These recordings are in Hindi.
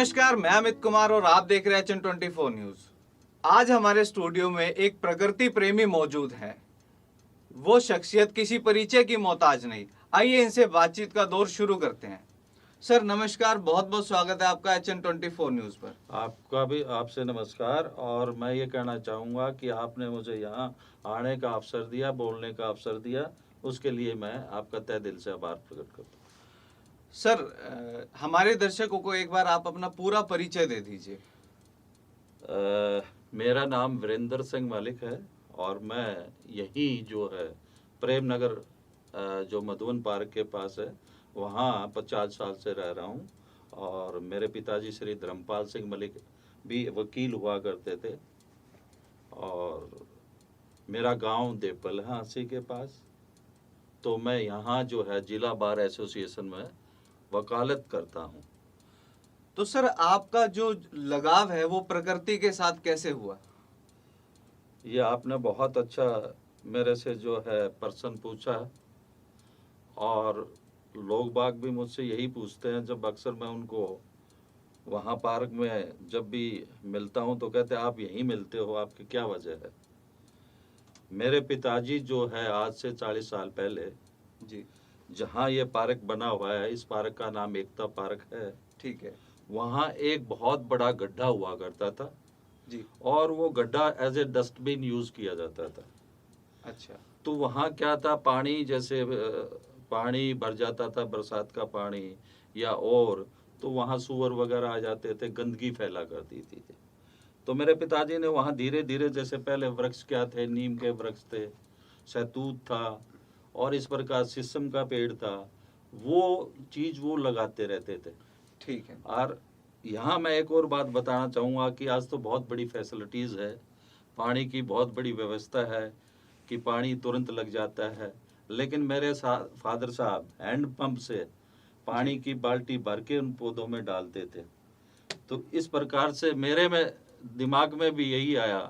नमस्कार, मैं अमित कुमार और आप देख रहे हैं H24 न्यूज। आज हमारे स्टूडियो में एक प्रकृति प्रेमी मौजूद है। वो शख्सियत किसी परिचय की मोहताज नहीं। आइए इनसे बातचीत का दौर शुरू करते हैं। सर नमस्कार, बहुत बहुत स्वागत है आपका H24 न्यूज पर। आपका भी आपसे नमस्कार। और मैं ये कहना चाहूँगा कि आपने मुझे यहाँ आने का अवसर दिया, बोलने का अवसर दिया, उसके लिए मैं आपका तहे दिल से आभार प्रकट करता हूँ। सर हमारे दर्शकों को एक बार आप अपना पूरा परिचय दे दीजिए। मेरा नाम वीरेंद्र सिंह मलिक है और मैं यहीं जो है प्रेम नगर जो मधुबन पार्क के पास है वहाँ 50 साल से रह रहा हूँ। और मेरे पिताजी श्री धर्मपाल सिंह मलिक भी वकील हुआ करते थे और मेरा गांव देवपल है हांसी के पास। तो मैं यहाँ जो है जिला बार एसोसिएशन में वकालत करता हूँ। तो सर आपका जो लगाव है वो प्रकृति के साथ कैसे हुआ? ये आपने बहुत अच्छा मेरे से जो है प्रश्न पूछा और लोग बाग भी मुझसे यही पूछते हैं जब अक्सर मैं उनको वहाँ पार्क में जब भी मिलता हूँ तो कहते हैं आप यहीं मिलते हो, आपकी क्या वजह है। मेरे पिताजी जो है आज से 40 साल पहले जी जहाँ ये पार्क बना हुआ है, इस पार्क का नाम एकता पार्क है, ठीक है वहाँ एक बहुत बड़ा गड्ढा हुआ करता था जी। और वो गड्ढा एज ए डस्टबिन यूज किया जाता था। अच्छा तो वहाँ क्या था, पानी जैसे पानी भर जाता था, बरसात का पानी या और, तो वहाँ सुअर वगैरह आ जाते थे, गंदगी फैला करती थी। तो मेरे पिताजी ने वहाँ धीरे धीरे, जैसे पहले वृक्ष क्या थे, नीम के वृक्ष थे, सहतूत था और इस प्रकार शीशम का पेड़ था, वो चीज वो लगाते रहते थे। ठीक है। और यहाँ मैं एक और बात बताना चाहूँगा कि आज तो बहुत बड़ी फैसिलिटीज़ है, पानी की बहुत बड़ी व्यवस्था है कि पानी तुरंत लग जाता है। लेकिन मेरे फादर साहब हैंड पंप से पानी की बाल्टी भर के उन पौधों में डालते थे। तो इस प्रकार से मेरे में दिमाग में भी यही आया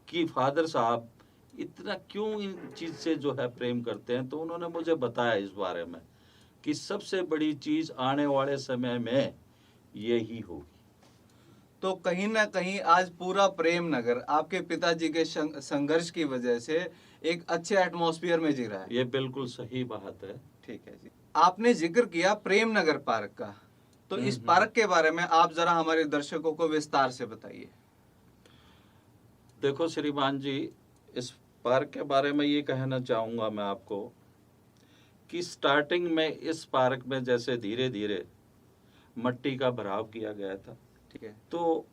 कि फादर साहब इतना क्यों इन चीज़ से जो है प्रेम करते हैं। तो उन्होंने मुझे बताया इस बारे में कि सबसे बड़ी चीज़ आने वाले समय में यही होगी। तो कहीं ना कहीं आज पूरा प्रेम नगर आपके पिताजी के संघर्ष की वजह से एक अच्छे एटमॉस्फेयर में जी रहा है। ये बिल्कुल सही बात है। ठीक है जी। आपने जिक्र किया प्रेम नगर पार्क का, तो इस पार्क के बारे में आप जरा हमारे दर्शकों को विस्तार से बताइए। देखो श्रीमान जी, इस पार्क के बारे में ये कहना चाहूँगा मैं आपको कि स्टार्टिंग में इस पार्क में जैसे धीरे धीरे मट्टी का भराव किया गया था, ठीक है। तो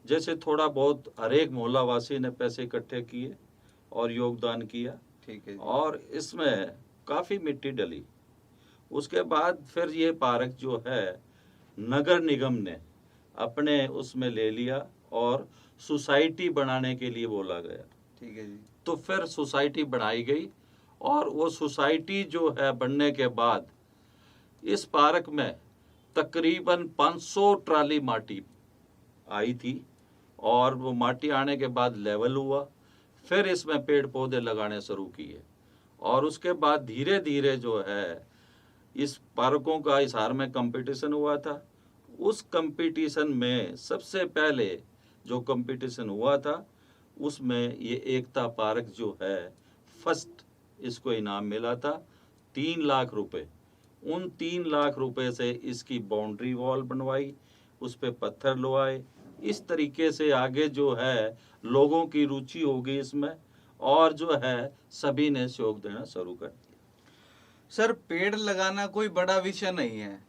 जैसे थोड़ा बहुत हर एक मोहल्ला वासी ने पैसे इकट्ठे किए और योगदान किया, ठीक है। और इसमें काफ़ी मिट्टी डली। उसके बाद फिर ये पार्क जो है नगर निगम ने अपने उसमें ले लिया और सोसाइटी बनाने के लिए बोला गया। ठीक है जी। तो फिर सोसाइटी बनाई गई और वो सोसाइटी जो है बनने के बाद इस पार्क में तकरीबन 500 ट्राली माटी आई थी और वो माटी आने के बाद लेवल हुआ। फिर इसमें पेड़ पौधे लगाने शुरू किए और उसके बाद धीरे धीरे जो है इस पार्कों का हिसार में कंपटीशन हुआ था। उस कंपटीशन में सबसे पहले जो कंपटीशन हुआ था उसमें ये एकता पार्क जो है फर्स्ट इसको इनाम मिला था 3 लाख रुपए। उन 3 लाख रुपए से इसकी बाउंड्री वॉल बनवाई, उस पे पत्थर लुआए। इस तरीके से आगे जो है लोगों की रुचि हो गई इसमें और जो है सभी ने सहयोग देना शुरू कर दिया। सर पेड़ लगाना कोई बड़ा विषय नहीं है,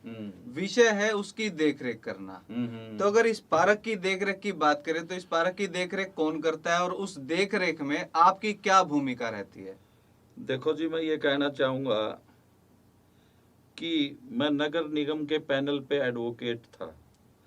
विषय है उसकी देखरेख करना। तो अगर इस पार्क की देखरेख की बात करें तो इस पार्क की देखरेख कौन करता है और उस देखरेख में आपकी क्या भूमिका रहती है? देखो जी, मैं ये कहना चाहूँगा कि मैं नगर निगम के पैनल पे एडवोकेट था।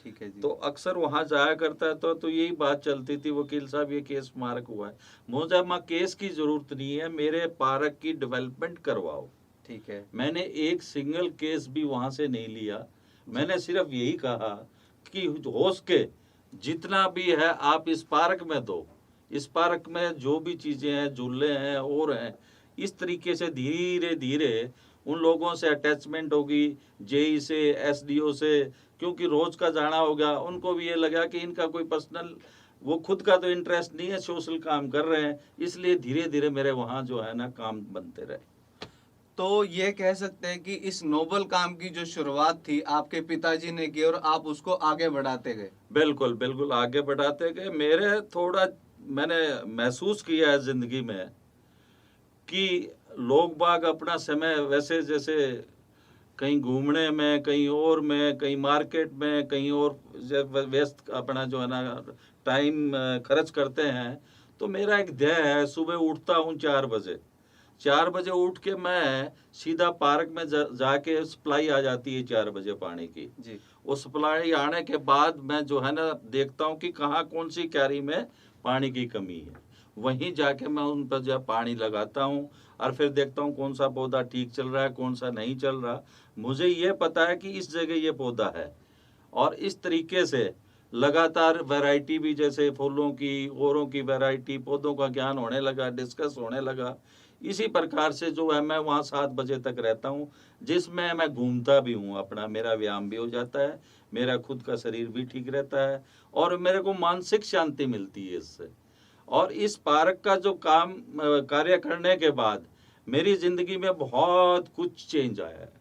ठीक है जी। तो अक्सर वहां जाया करता था तो यही बात चलती थी, वकील साहब ये केस मार्क हुआ है। मुझे माँ केस की जरूरत नहीं है, मेरे पार्क की डेवलपमेंट करवाओ। ठीक है। मैंने एक सिंगल केस भी वहां से नहीं लिया। मैंने सिर्फ यही कहा कि हो सके जितना भी है आप इस पार्क में दो। इस पार्क में जो भी चीजें हैं, झूले हैं और हैं, इस तरीके से धीरे धीरे उन लोगों से अटैचमेंट होगी, जेई से, एसडीओ से, क्योंकि रोज का जाना हो गया, उनको भी ये लगा कि इनका कोई पर्सनल, वो खुद का तो इंटरेस्ट नहीं है, सोशल काम कर रहे हैं, इसलिए धीरे धीरे मेरे वहाँ जो है ना काम बनते रहे। तो ये कह सकते हैं कि इस नोबल काम की जो शुरुआत थी आपके पिताजी ने की और आप उसको आगे बढ़ाते गए। बिल्कुल बिल्कुल आगे बढ़ाते गए। मेरे थोड़ा मैंने महसूस किया है जिंदगी में कि लोग बाग अपना समय वैसे जैसे कहीं घूमने में, कहीं और में, कहीं मार्केट में, कहीं और व्यस्त अपना जो है ना टाइम खर्च करते हैं। तो मेरा एक ध्येय है, सुबह उठता हूँ 4 बजे, 4 बजे उठ के मैं सीधा पार्क में जाके सप्लाई आ जाती है 4 बजे पानी की जी। वो सप्लाई आने के बाद मैं जो है ना देखता हूँ कि कहाँ कौन सी क्यारी में पानी की कमी है, वहीं जाके मैं उन पर जो पानी लगाता हूँ और फिर देखता हूँ कौन सा पौधा ठीक चल रहा है, कौन सा नहीं चल रहा। मुझे ये पता है कि इस जगह ये पौधा है, और इस तरीके से लगातार वैरायटी भी, जैसे फूलों की, औरों की वैरायटी, पौधों का ज्ञान होने लगा, डिस्कस होने लगा। इसी प्रकार से जो है मैं वहाँ 7 बजे तक रहता हूँ, जिसमें मैं घूमता भी हूँ, अपना मेरा व्यायाम भी हो जाता है, मेरा खुद का शरीर भी ठीक रहता है और मेरे को मानसिक शांति मिलती है इससे। और इस पार्क का जो कार्य करने के बाद मेरी जिंदगी में बहुत कुछ चेंज आया है।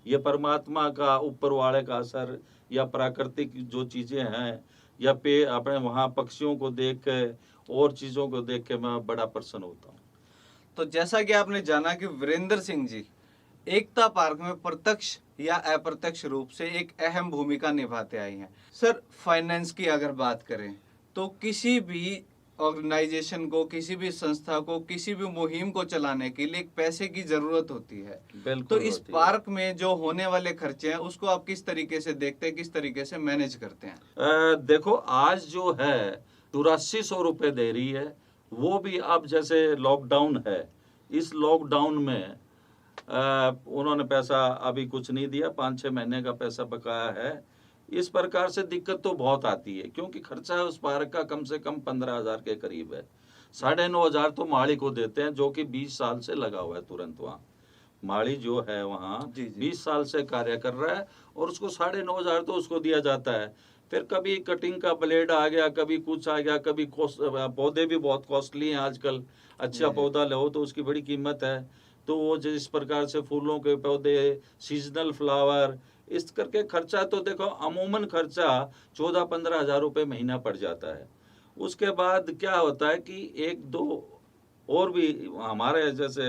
ये परमात्मा का, ऊपर वाले का असर, या प्राकृतिक जो चीजें हैं, या अपने वहाँ पक्षियों को देख के और चीजों को देख के मैं बड़ा प्रसन्न होता हूँ। तो जैसा कि आपने जाना कि वीरेंद्र सिंह जी एकता पार्क में प्रत्यक्ष या अप्रत्यक्ष रूप से एक अहम भूमिका निभाते आई हैं। सर, फाइनेंस की अगर बात करें तो किसी भी ऑर्गेनाइजेशन को, किसी भी संस्था को, किसी भी मुहिम को चलाने के लिए एक पैसे की जरूरत होती है। तो इस पार्क में जो होने वाले खर्चे हैं उसको आप किस तरीके से देखते हैं, किस तरीके से मैनेज करते हैं? देखो, आज जो है 8400 रुपये दे रही है, वो भी अब जैसे लॉकडाउन है, इस लॉकडाउन में उन्होंने पैसा अभी कुछ नहीं दिया, 5-6 महीने का पैसा बकाया है। इस प्रकार से दिक्कत तो बहुत आती है, क्योंकि खर्चा उस पार्क का कम से कम 15,000 के करीब है। 9,500 तो माली को देते हैं, जो कि 20 साल से लगा हुआ है तुरंत वहाँ। माली जो है वहाँ 20 साल से कार्य कर रहा है, और उसको 9,500 तो उसको दिया जाता है। फिर कभी कटिंग का ब्लेड आ गया, कभी कुछ आ गया, कभी पौधे भी बहुत कॉस्टली हैं आजकल। अच्छा पौधा लो तो उसकी बड़ी कीमत है। तो वो जिस प्रकार से फूलों के पौधे, सीजनल फ्लावर, इस करके खर्चा तो देखो अमूमन खर्चा 14-15 हजार रुपये महीना पड़ जाता है। उसके बाद क्या होता है कि 1-2 और भी हमारे जैसे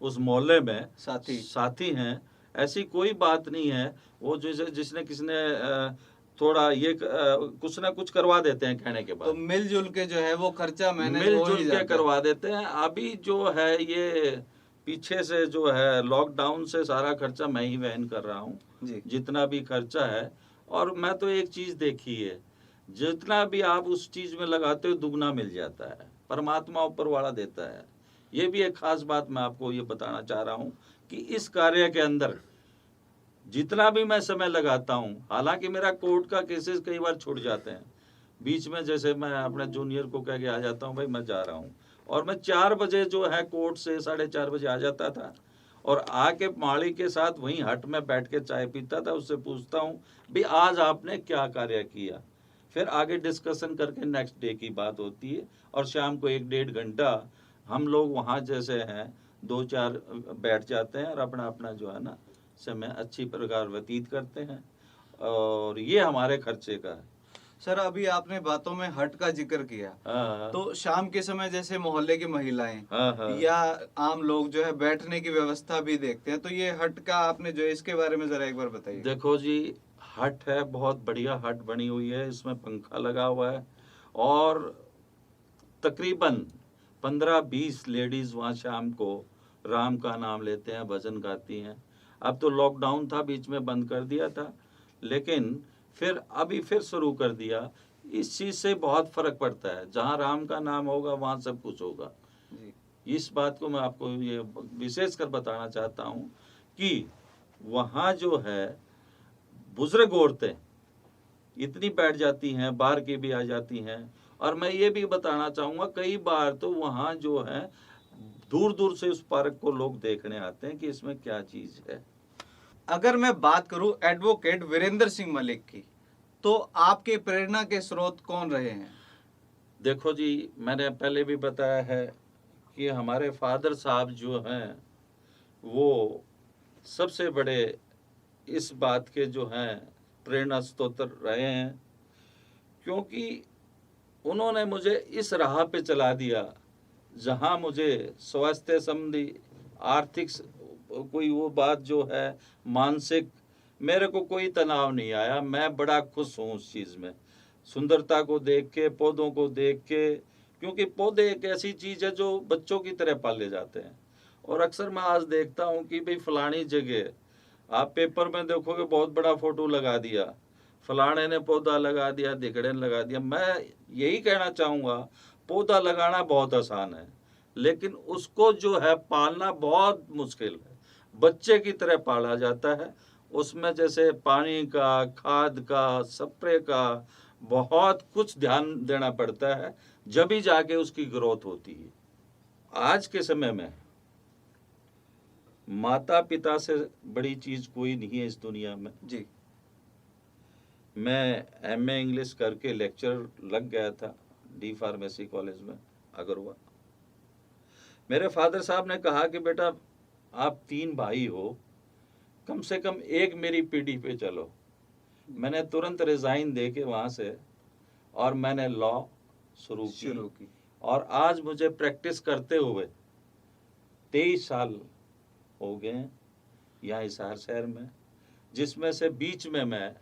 उस मोहल्ले में साथी हैं, ऐसी कोई बात नहीं है। वो जिसने किसने थोड़ा ये कुछ ना कुछ करवा देते हैं कहने के बाद, तो मिलजुल के जो है वो खर्चा मैनेज मिलजुल के करवा देते हैं। अभी जो है ये पीछे से जो है लॉकडाउन से सारा खर्चा मैं ही वहन कर रहा हूँ, जितना भी खर्चा है। और मैं तो एक चीज देखी है, जितना भी आप उस चीज में लगाते हो दुगना मिल जाता है, परमात्मा ऊपर वाला देता है। ये भी एक खास बात मैं आपको ये बताना चाह रहा हूँ कि इस कार्य के अंदर जितना भी मैं समय लगाता हूँ, हालांकि मेरा कोर्ट का केसेस कई बार छूट जाते हैं बीच में, जैसे मैं अपने जूनियर को कह के आ जाता हूँ भाई मैं जा रहा हूँ, और मैं 4 बजे जो है कोर्ट से 4:30 बजे आ जाता था, और आके माली के साथ वहीं हट में बैठ के चाय पीता था। उससे पूछता हूँ भाई आज आपने क्या कार्य किया, फिर आगे डिस्कशन करके नेक्स्ट डे की बात होती है। और शाम को 1-1.5 घंटा हम लोग वहाँ जैसे हैं 2-4 बैठ जाते हैं और अपना अपना जो है ना समय अच्छी प्रकार व्यतीत करते हैं, और ये हमारे खर्चे का है। सर, अभी आपने बातों में हट का जिक्र किया, तो शाम के समय जैसे मोहल्ले की महिलाएं या आम लोग जो है बैठने की व्यवस्था भी देखते हैं, तो ये हट का आपने जो है इसके बारे में जरा एक बार बताइए। देखो जी, हट है, बहुत बढ़िया हट बनी हुई है, इसमें पंखा लगा हुआ है, और तकरीबन 15-20 लेडीज वहाँ शाम को राम का नाम लेते हैं, भजन गाती हैं। अब तो लॉकडाउन था, बीच में बंद कर दिया था, लेकिन फिर अभी फिर शुरू कर दिया। इस चीज से बहुत फर्क पड़ता है, जहाँ राम का नाम होगा वहाँ सब कुछ होगा। इस बात को मैं आपको ये विशेष कर बताना चाहता हूँ कि वहाँ जो है बुजुर्ग औरतें इतनी बैठ जाती हैं, बाहर की भी आ जाती हैं। और मैं ये भी बताना चाहूँगा, कई बार तो वहाँ जो है दूर दूर से उस पार्क को लोग देखने आते हैं कि इसमें क्या चीज़ है। अगर मैं बात करूं एडवोकेट वीरेंद्र सिंह मलिक की, तो आपके प्रेरणा के स्रोत कौन रहे हैं? देखो जी, मैंने पहले भी बताया है कि हमारे फादर साहब जो हैं वो सबसे बड़े इस बात के जो हैं प्रेरणा स्रोत रहे हैं, क्योंकि उन्होंने मुझे इस राह पे चला दिया जहां मुझे स्वास्थ्य संबंधी, आर्थिक कोई वो बात जो है, मानसिक, मेरे को कोई तनाव नहीं आया। मैं बड़ा खुश हूँ उस चीज़ में, सुंदरता को देख के, पौधों को देख के, क्योंकि पौधे एक ऐसी चीज़ है जो बच्चों की तरह पाले जाते हैं। और अक्सर मैं आज देखता हूँ कि भाई फलानी जगह आप पेपर में देखोगे बहुत बड़ा फोटो लगा दिया, फलाने ने पौधा लगा दिया, धिकड़े ने लगा दिया। मैं यही कहना चाहूँगा, पौधा लगाना बहुत आसान है, लेकिन उसको जो है पालना बहुत मुश्किल है। बच्चे की तरह पाला जाता है, उसमें जैसे पानी का, खाद का, स्प्रे का बहुत कुछ ध्यान देना पड़ता है, जब ही जाके उसकी ग्रोथ होती है। आज के समय में माता पिता से बड़ी चीज कोई नहीं है इस दुनिया में। जी। मैं एमए इंग्लिश करके लेक्चर लग गया था डी फार्मेसी कॉलेज में अगरवा। मेरे फादर साहब ने कहा कि बेटा आप 3 भाई हो, कम से कम एक मेरी पीढ़ी पे चलो। मैंने तुरंत रिजाइन दे के वहाँ से और मैंने लॉ शुरू की। और आज मुझे प्रैक्टिस करते हुए 23 साल हो गए हैं यहाँ हिसार शहर में, जिसमें से बीच में मैं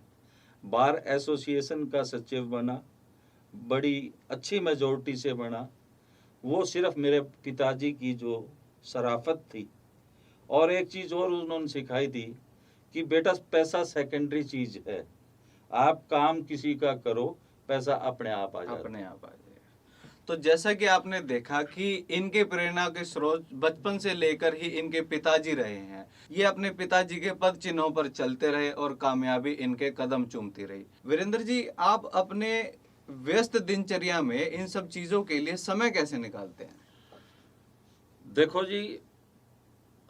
बार एसोसिएशन का सचिव बना, बड़ी अच्छी मेजोरिटी से बना। वो सिर्फ मेरे पिताजी की जो शराफत थी, और एक चीज़ और उन्होंने सिखाई थी कि बेटा पैसा सेकेंडरी चीज़ है, आप काम किसी का करो, पैसा अपने आप आ जाएगा। अपने आप आ जाएगा। तो जैसा कि आपने देखा कि इनके प्रेरणा के स्रोत बचपन से लेकर ही इनके पिताजी रहे हैं। ये अपने पिताजी के पद चिन्हों पर चलते रहे और कामयाबी इनके कदम चूमती रही। वीरेंद्र जी, आप अपने व्यस्त दिनचर्या में इन सब चीजों के लिए समय कैसे निकालते हैं? देखो जी,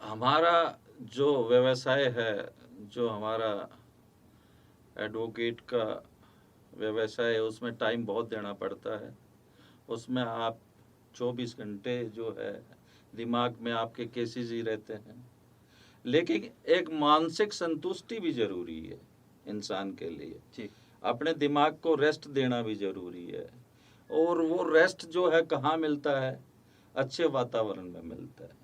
हमारा जो व्यवसाय है, जो हमारा एडवोकेट का व्यवसाय है, उसमें टाइम बहुत देना पड़ता है। उसमें आप 24 घंटे जो है दिमाग में आपके केसेस ही रहते हैं, लेकिन एक मानसिक संतुष्टि भी जरूरी है इंसान के लिए। जी। अपने दिमाग को रेस्ट देना भी जरूरी है, और वो रेस्ट जो है कहाँ मिलता है? अच्छे वातावरण में मिलता है।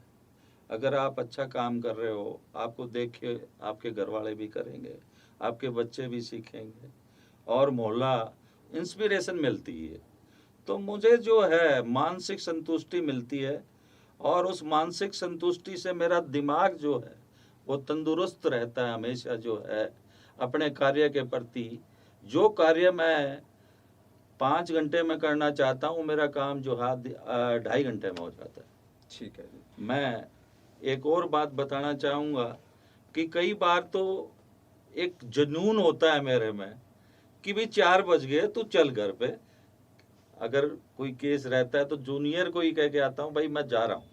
अगर आप अच्छा काम कर रहे हो, आपको देख के आपके घर वाले भी करेंगे, आपके बच्चे भी सीखेंगे, और मोहल्ला इंस्पिरेशन मिलती है। तो मुझे जो है मानसिक संतुष्टि मिलती है, और उस मानसिक संतुष्टि से मेरा दिमाग जो है वो तंदुरुस्त रहता है हमेशा। जो है अपने कार्य के प्रति, जो कार्य मैं 5 घंटे में करना चाहता हूँ, मेरा काम जो है 2.5 घंटे में हो जाता है। ठीक है जी। मैं एक और बात बताना चाहूँगा कि कई बार तो एक जुनून होता है मेरे में कि भाई 4 बज गए तो चल घर पे। अगर कोई केस रहता है तो जूनियर को ही कह के आता हूँ, भाई मैं जा रहा हूँ।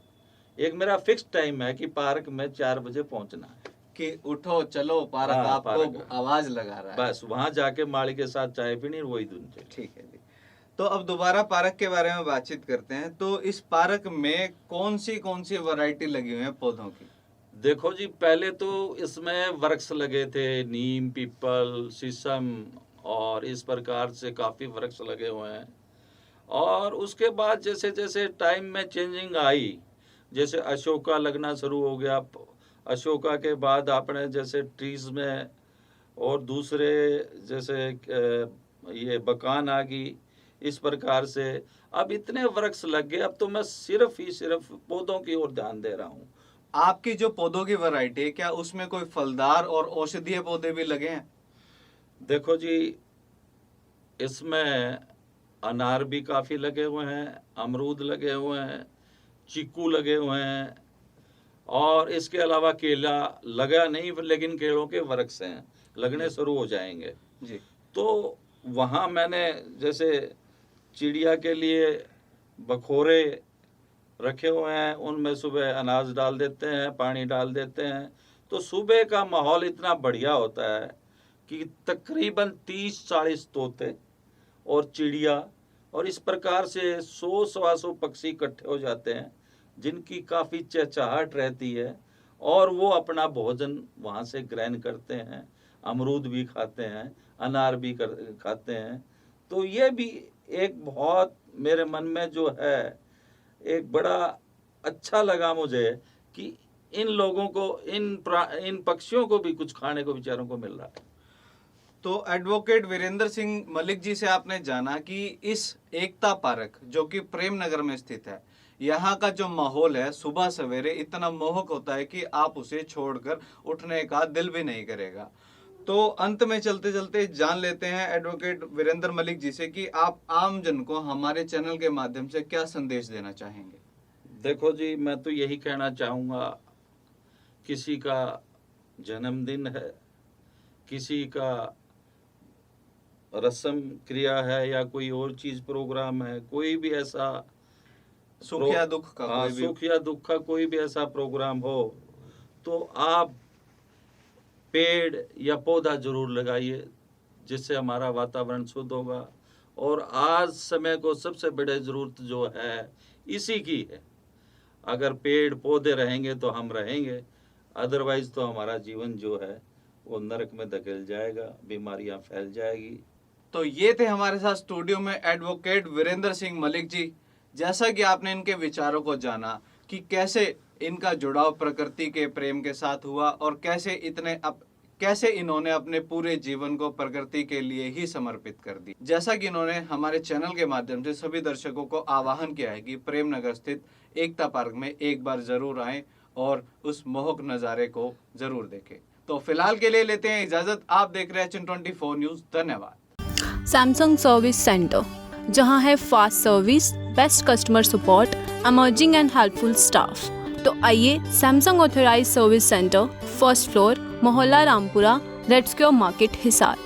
एक मेरा फिक्स टाइम है कि पार्क में 4 बजे पहुंचना है, कि उठो चलो पार्क, हाँ, आपको पार्क। आवाज लगा रहा है। बस वहां जाके माली के साथ चाय पीनी, वही धुन चली। ठीक है जी। तो अब दोबारा पार्क के बारे में बातचीत करते हैं। तो इस पार्क में कौन सी वैरायटी लगी हुई है पौधों की? देखो जी, पहले तो इसमें वृक्ष लगे थे, नीम, पीपल, शीशम, और इस प्रकार से काफी वृक्ष लगे हुए हैं। और उसके बाद जैसे जैसे टाइम में चेंजिंग आई, जैसे अशोका लगना शुरू हो गया। अशोका के बाद आपने जैसे ट्रीज में और दूसरे जैसे ये बकान आ गई। इस प्रकार से अब इतने वृक्ष लग गए, अब तो मैं सिर्फ पौधों की ओर ध्यान दे रहा हूँ। आपकी जो पौधों की वैरायटी है, क्या उसमें कोई फलदार और औषधीय पौधे भी लगे हैं? देखो जी, इसमें अनार भी काफ़ी लगे हुए हैं, अमरूद लगे हुए हैं, चीकू लगे हुए हैं, और इसके अलावा केला लगा नहीं, लेकिन केलों के वृक्ष हैं, लगने शुरू हो जाएंगे जी। तो वहाँ मैंने जैसे चिड़िया के लिए बखोरे रखे हुए हैं, उनमें सुबह अनाज डाल देते हैं, पानी डाल देते हैं, तो सुबह का माहौल इतना बढ़िया होता है कि तकरीबन 30-40 तोते और चिड़िया और इस प्रकार से 100-125 पक्षी इकट्ठे हो जाते हैं, जिनकी काफ़ी चहचहाहट रहती है और वो अपना भोजन वहाँ से ग्रहण करते हैं। अमरूद भी खाते हैं, अनार भी खाते हैं। तो ये भी एक बहुत मेरे मन में जो है एक बड़ा अच्छा लगा मुझे कि इन लोगों को, इन पक्षियों को भी कुछ खाने को बेचारों को मिल रहा है। तो एडवोकेट वीरेंद्र सिंह मलिक जी से आपने जाना कि इस एकता पार्क जो कि प्रेम नगर में स्थित है, यहाँ का जो माहौल है सुबह सवेरे इतना मोहक होता है कि आप उसे छोड़कर उठने का दिल भी नहीं करेगा। तो अंत में चलते चलते जान लेते हैं एडवोकेट वीरेंद्र मलिक जी से कि आप आम जन को हमारे चैनल के माध्यम से क्या संदेश देना चाहेंगे। देखो जी, मैं तो यही कहना चाहूँगा, किसी का जन्मदिन है, किसी का रस्म क्रिया है या कोई और चीज़ प्रोग्राम है, कोई भी ऐसा सुख या दुख का हाँ, सुख या दुख का कोई भी ऐसा प्रोग्राम हो, तो आप पेड़ या पौधा जरूर लगाइए, जिससे हमारा वातावरण शुद्ध होगा। और आज समय को सबसे बड़ी ज़रूरत जो है इसी की है। अगर पेड़ पौधे रहेंगे तो हम रहेंगे, अदरवाइज तो हमारा जीवन जो है वो नरक में धकेल जाएगा, बीमारियां फैल जाएगी। तो ये थे हमारे साथ स्टूडियो में एडवोकेट वीरेंद्र सिंह मलिक जी। जैसा कि आपने इनके विचारों को जाना कि कैसे इनका जुड़ाव प्रकृति के प्रेम के साथ हुआ और कैसे इन्होंने अपने पूरे जीवन को प्रकृति के लिए ही समर्पित कर दी। जैसा कि इन्होंने हमारे चैनल के माध्यम से सभी दर्शकों को आह्वान किया है कि प्रेम नगर स्थित एकता पार्क में एक बार जरूर आएं और उस मोहक नज़ारे को जरूर देखें। तो फिलहाल के लिए लेते हैं इजाजत। आप देख रहे हैं Chin24 न्यूज़। धन्यवाद। सैमसंग सर्विस सेंटर, जहां है fast service, best customer support, emerging and helpful staff. तो आइए Samsung authorised service centre, first floor, मोहल्ला Rampura, red square market, Hisar.